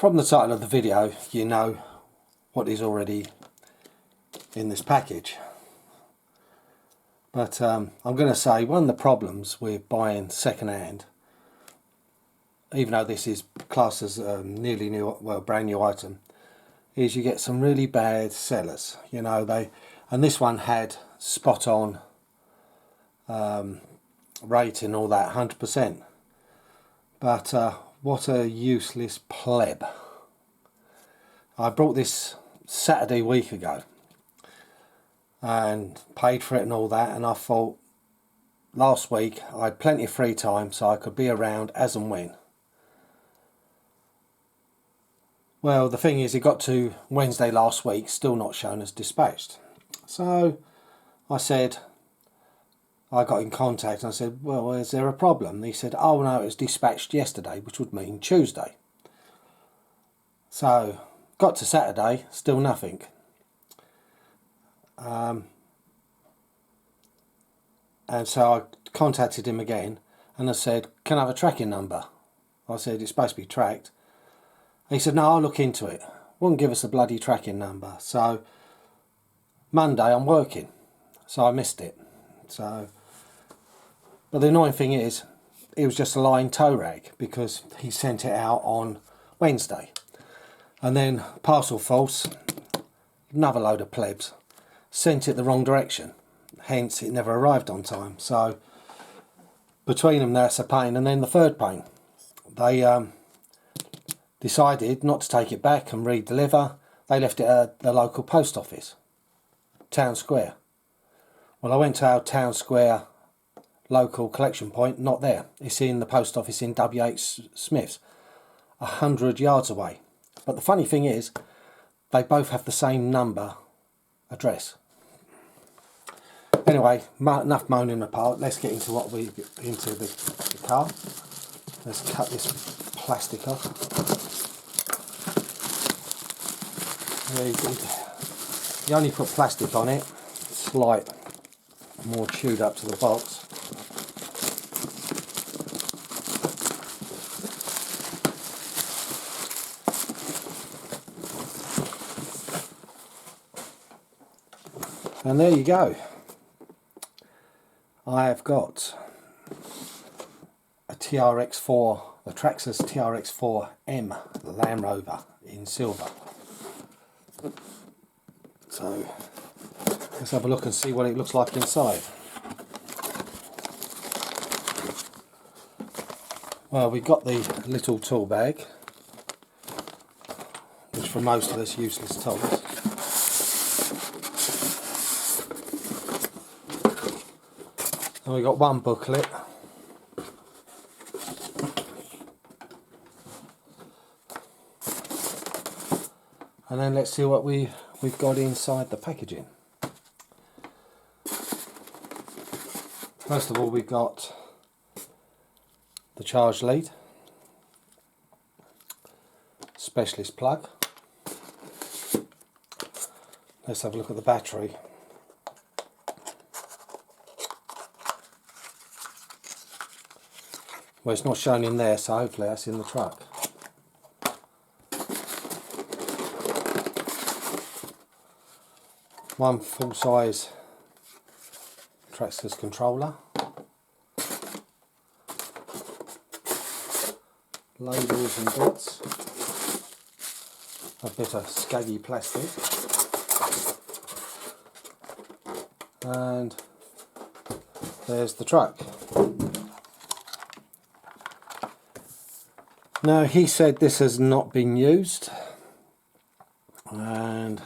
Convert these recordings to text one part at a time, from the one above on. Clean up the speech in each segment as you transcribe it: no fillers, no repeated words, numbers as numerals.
From the title of the video, you know what is already in this package. But I'm going to say one of the problems with buying second hand, even though this is classed as a nearly new, well, brand new item, is you get some really bad sellers. You know, and this one had spot on rating, all that, 100%. But what a useless pleb. I bought this Saturday week ago and paid for it and all that, and I thought last week I had plenty of free time so I could be around as and when. Well, the thing is, it got to Wednesday last week, still not shown as dispatched. So I said, I got in contact and I said, well, is there a problem? And he said, oh no, it was dispatched yesterday, which would mean Tuesday. So got to Saturday, still nothing. And so I contacted him again and I said, can I have a tracking number? I said, it's supposed to be tracked. He said, no, I'll look into it. Wouldn't give us a bloody tracking number. So Monday I'm working, so I missed it. So, but the annoying thing is, it was just a lying tow rag because he sent it out on Wednesday. And then parcel false, another load of plebs, sent it the wrong direction. Hence it never arrived on time. So between them that's a pain. And then the third pain, they decided not to take it back and re-deliver. They left it at the local post office, Town Square. Well, I went to our Town Square local collection point, not there. It's in the post office in W.H. Smith's, 100 yards away. But the funny thing is, they both have the same number address. Anyway, enough moaning apart. Let's get into the car. Let's cut this plastic off. You only put plastic on it, slight more chewed up to the box. And there you go. I have got a TRX4, a Traxxas TRX4m Landrover in silver. So let's have a look and see what it looks like inside. Well, we've got the little tool bag, which for most of us useless tools. And we've got one booklet. And then let's see what we've got inside the packaging. First of all, we've got the charge lead, specialist plug. Let's have a look at the battery. Well, it's not shown in there, so hopefully that's in the truck. One full-size Traxxas controller. Labels and bits. A bit of scaggy plastic. And there's the truck. Now, he said this has not been used, and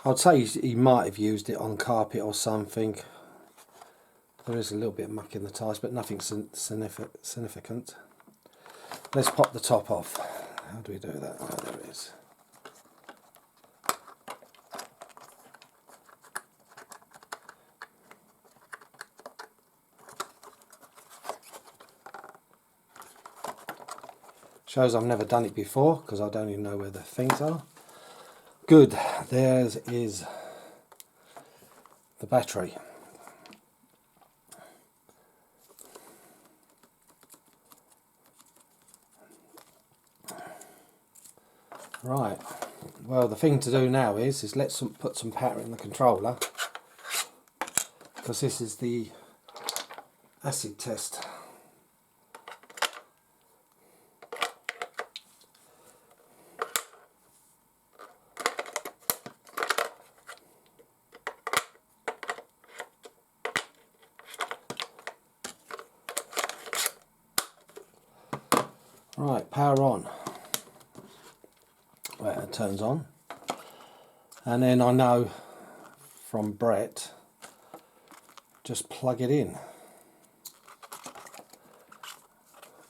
I'd say he might have used it on carpet or something. There is a little bit of muck in the tyres, but nothing significant. Let's pop the top off. How do we do that? Oh, there it is. Shows I've never done it before because I don't even know where the things are. Good, there is the battery. Right, well the thing to do now is let's put some power in the controller, because this is the acid test. Right, power on. Right, it turns on. And then I know from Brett, just plug it in.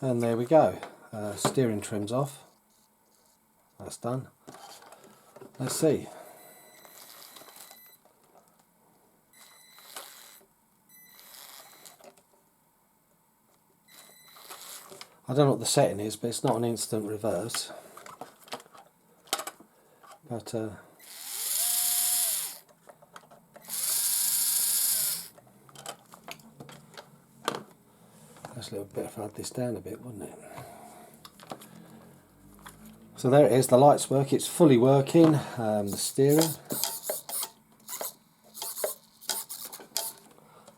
And there we go. Steering trim's off. That's done. Let's see. I don't know what the setting is, but it's not an instant reverse. But that's a little bit if I had this down a bit, wouldn't it? So there it is, the lights work, it's fully working, the steering.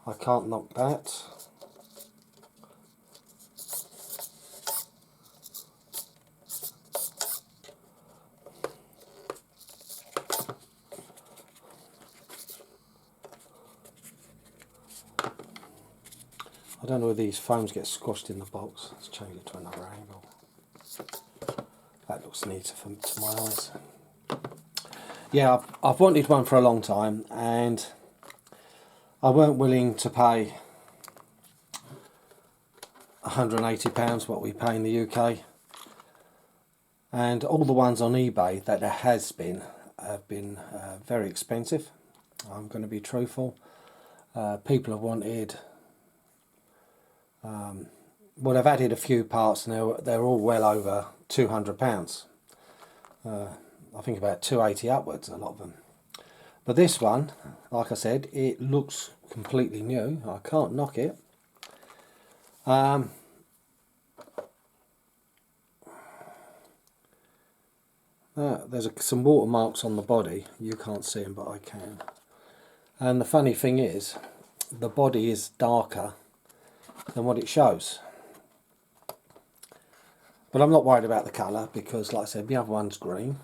I can't knock that. I don't know if these foams get squashed in the box. Let's change it to another angle. That looks neater to my eyes. Yeah, I've wanted one for a long time, and I weren't willing to pay £180 what we pay in the UK. And all the ones on eBay that there has been have been very expensive. I'm going to be truthful. People have wanted, well, they've added a few parts and they're all well over £200. I think about 280 upwards, a lot of them. But this one, like I said, it looks completely new. I can't knock it. There's some watermarks on the body. You can't see them, but I can. And the funny thing is, the body is darker than what it shows. But I'm not worried about the colour because, like I said, the other one's green.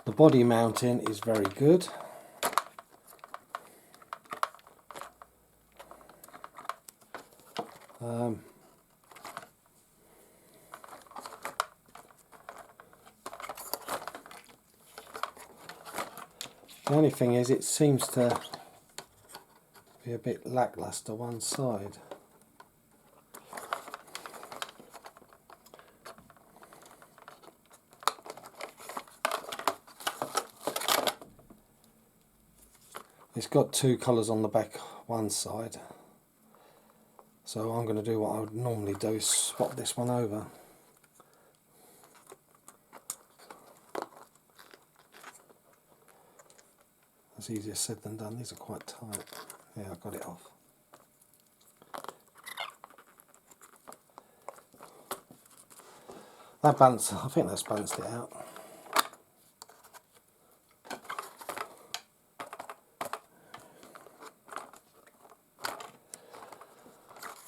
The body mounting is very good. The only thing is, it seems to be a bit lackluster one side. It's got two colours on the back one side, so I'm going to do what I would normally do, is swap this one over. That's easier said than done. These are quite tight. Yeah, I got it off. That balance, I think that's balanced it out.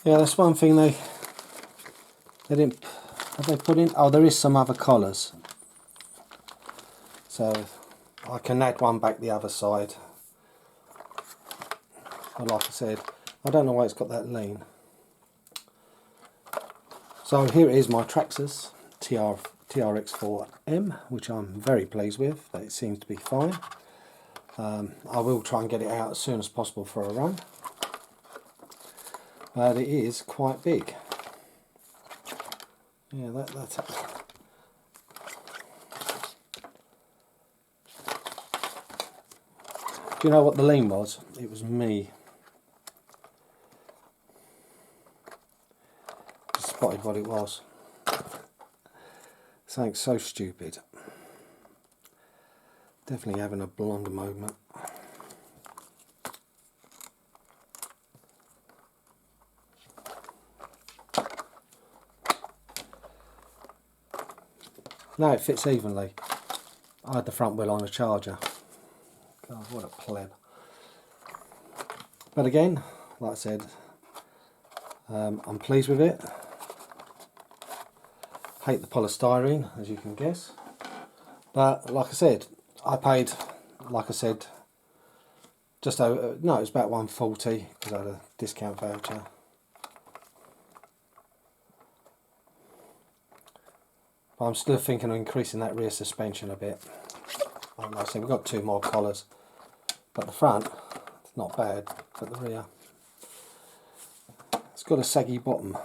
Yeah, that's one thing they didn't, have they put in? Oh, there is some other collars. So I can add one back the other side. But like I said, I don't know why it's got that lean. So here it is, my Traxxas TRX4m, which I'm very pleased with. It seems to be fine. I will try and get it out as soon as possible for a run. But it is quite big. Yeah, that's it. Do you know what the lean was? It was me. Just spotted what it was. Something so stupid. Definitely having a blunder moment. Now it fits evenly. I had the front wheel on a Charger. God, what a pleb. But again, like I said, I'm pleased with it. Hate the polystyrene, as you can guess. But like I said, I paid, like I said, just over, no, it was about 140 because I had a discount voucher. But I'm still thinking of increasing that rear suspension a bit. Like I said, we've got 2 more collars, but the front, it's not bad, but the rear, it's got a saggy bottom.